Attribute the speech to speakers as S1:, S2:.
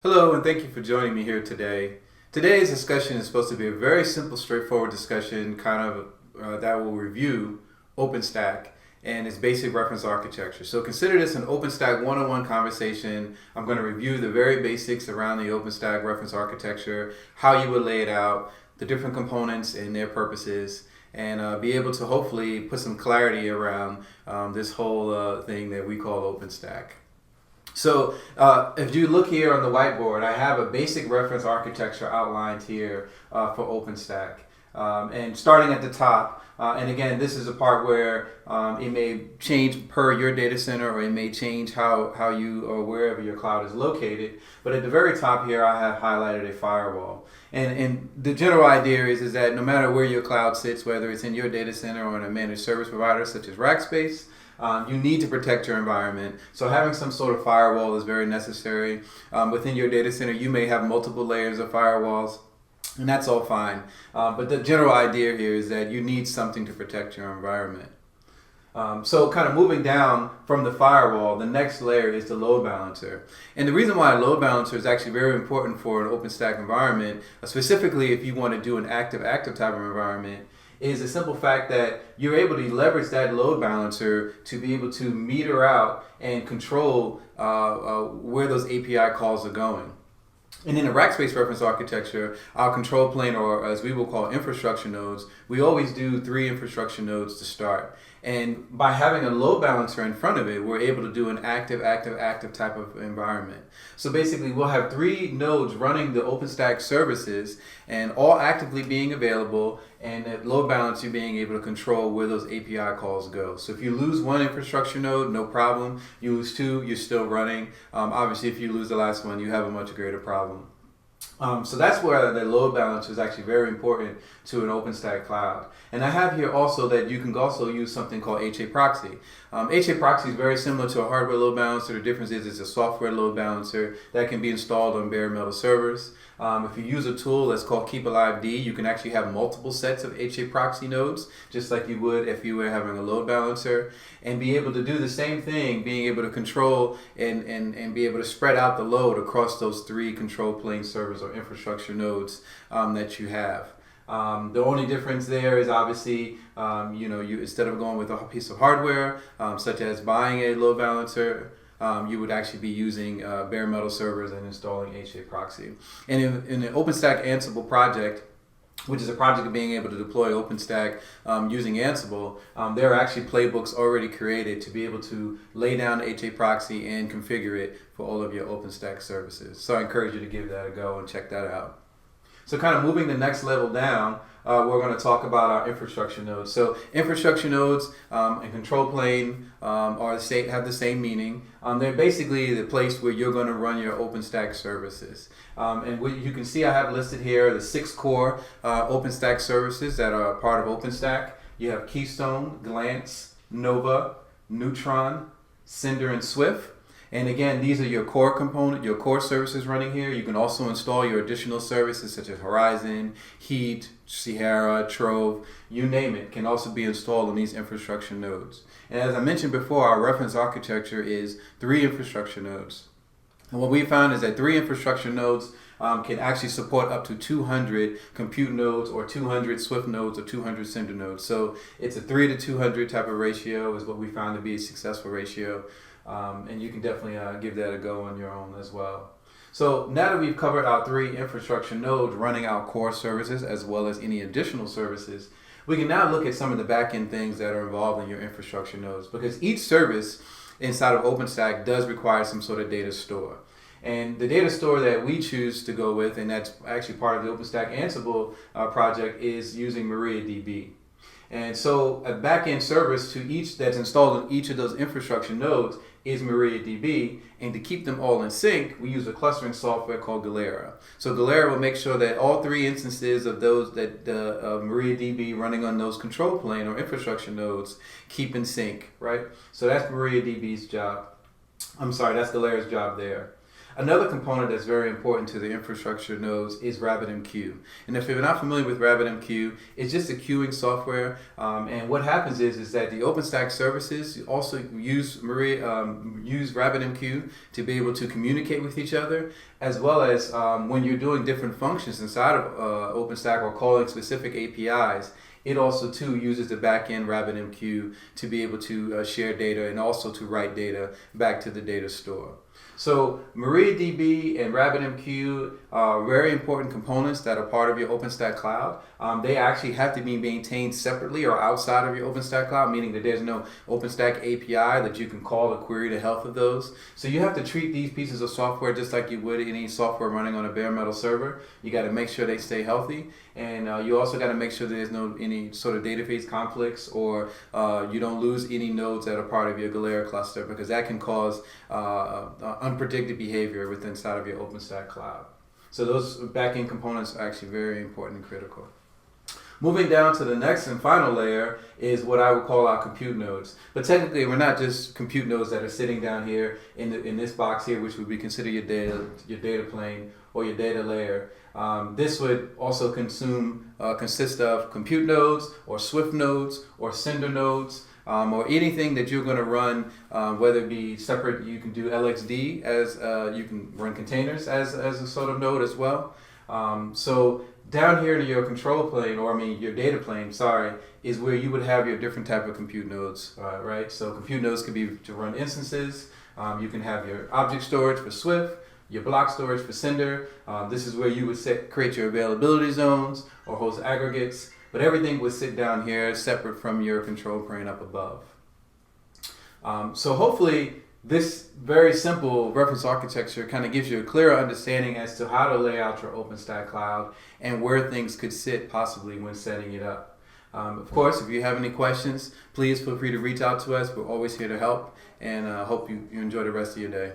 S1: Hello, and thank you for joining me here today. Today's discussion is supposed to be a very simple, straightforward discussion, that will review OpenStack and its basic reference architecture. So consider this an OpenStack 101 conversation. I'm going to review the very basics around the OpenStack reference architecture, how you would lay it out, the different components and their purposes, and be able to hopefully put some clarity around this whole thing that we call OpenStack. So if you look here on the whiteboard, I have a basic reference architecture outlined here for OpenStack. And starting at the top, and again, this is a part where it may change per your data center, or it may change how you or wherever your cloud is located. But at the very top here, I have highlighted a firewall. And the general idea is that no matter where your cloud sits, whether it's in your data center or in a managed service provider such as Rackspace, you need to protect your environment. So having some sort of firewall is very necessary. Within your data center, you may have multiple layers of firewalls, and that's all fine. But the general idea here is that you need something to protect your environment. So kind of moving down from the firewall, the next layer is the load balancer. And the reason why a load balancer is actually very important for an OpenStack environment, specifically if you want to do an active-active type of environment, is the simple fact that you're able to leverage that load balancer to be able to meter out and control where those API calls are going. And in the Rackspace reference architecture, our control plane, or as we will call infrastructure nodes, we always do 3 infrastructure nodes to start. And by having a load balancer in front of it, we're able to do an active type of environment. So basically, we'll have 3 nodes running the OpenStack services and all actively being available, and that load balancer being able to control where those API calls go. So if you lose one infrastructure node, no problem. You lose 2, you're still running. Obviously, if you lose the last one, you have a much greater problem. So that's where the load balancer is actually very important to an OpenStack cloud. And I have here also that you can also use something called HA Proxy. HA Proxy is very similar to a hardware load balancer. The difference is it's a software load balancer that can be installed on bare metal servers. If you use a tool that's called Keep Alive D, you can actually have multiple sets of HA Proxy nodes, just like you would if you were having a load balancer, and be able to do the same thing, being able to control and be able to spread out the load across those 3 control plane servers or infrastructure nodes that you have. The only difference there is obviously, you instead of going with a piece of hardware, such as buying a load balancer, you would actually be using bare metal servers and installing HA Proxy. And in the OpenStack Ansible project, which is a project of being able to deploy OpenStack using Ansible, there are actually playbooks already created to be able to lay down HA Proxy and configure it for all of your OpenStack services. So I encourage you to give that a go and check that out. So kind of moving the next level down, we're going to talk about our infrastructure nodes. So infrastructure nodes and control plane have the same meaning. They're basically the place where you're going to run your OpenStack services. And what you can see I have listed here the 6 core OpenStack services that are part of OpenStack. You have Keystone, Glance, Nova, Neutron, Cinder, and Swift. And again, these are your core services running here. You can also install your additional services such as Horizon, Heat, Sierra, Trove, you name it, can also be installed on these infrastructure nodes. And as I mentioned before, our reference architecture is 3 infrastructure nodes. And what we found is that 3 infrastructure nodes can actually support up to 200 compute nodes or 200 Swift nodes or 200 Cinder nodes. So it's a 3 to 200 type of ratio is what we found to be a successful ratio. And you can definitely give that a go on your own as well. So now that we've covered our 3 infrastructure nodes running our core services as well as any additional services, we can now look at some of the backend things that are involved in your infrastructure nodes, because each service inside of OpenStack does require some sort of data store. And the data store that we choose to go with, and that's actually part of the OpenStack Ansible project, is using MariaDB. And so a backend service that's installed on each of those infrastructure nodes is MariaDB, and to keep them all in sync, we use a clustering software called Galera. So Galera will make sure that all 3 instances of those MariaDB running on those control plane or infrastructure nodes keep in sync, right? So that's MariaDB's job. That's Galera's job there. Another component that's very important to the infrastructure nodes is RabbitMQ. And if you're not familiar with RabbitMQ, it's just a queuing software. And what happens is that the OpenStack services also use RabbitMQ to be able to communicate with each other, as well as when you're doing different functions inside of OpenStack or calling specific APIs. It also too uses the backend RabbitMQ to be able to share data and also to write data back to the data store. So MariaDB and RabbitMQ are very important components that are part of your OpenStack cloud. They actually have to be maintained separately or outside of your OpenStack cloud, meaning that there's no OpenStack API that you can call to query the health of those. So you have to treat these pieces of software just like you would any software running on a bare metal server. You got to make sure they stay healthy, and you also got to make sure there's no any sort of database conflicts, or you don't lose any nodes that are part of your Galera cluster, because that can cause unpredicted behavior within inside of your OpenStack cloud. So those backend components are actually very important and critical. Moving down to the next and final layer is what I would call our compute nodes. But technically, we're not just compute nodes that are sitting down here in this box here, which would be considered your data plane or your data layer. This would also consist of compute nodes or Swift nodes or sender nodes, or anything that you're going to run, whether it be separate. You can do LXD as you can run containers as a sort of node as well. So down here to your control plane, or your data plane, is where you would have your different type of compute nodes, right? So compute nodes could be to run instances. You can have your object storage for Swift, your block storage for sender. This is where you would create your availability zones or host aggregates, but everything would sit down here separate from your control plane up above. So hopefully this very simple reference architecture kind of gives you a clearer understanding as to how to lay out your OpenStack cloud and where things could sit possibly when setting it up. Of course, if you have any questions, please feel free to reach out to us. We're always here to help, and hope you enjoy the rest of your day.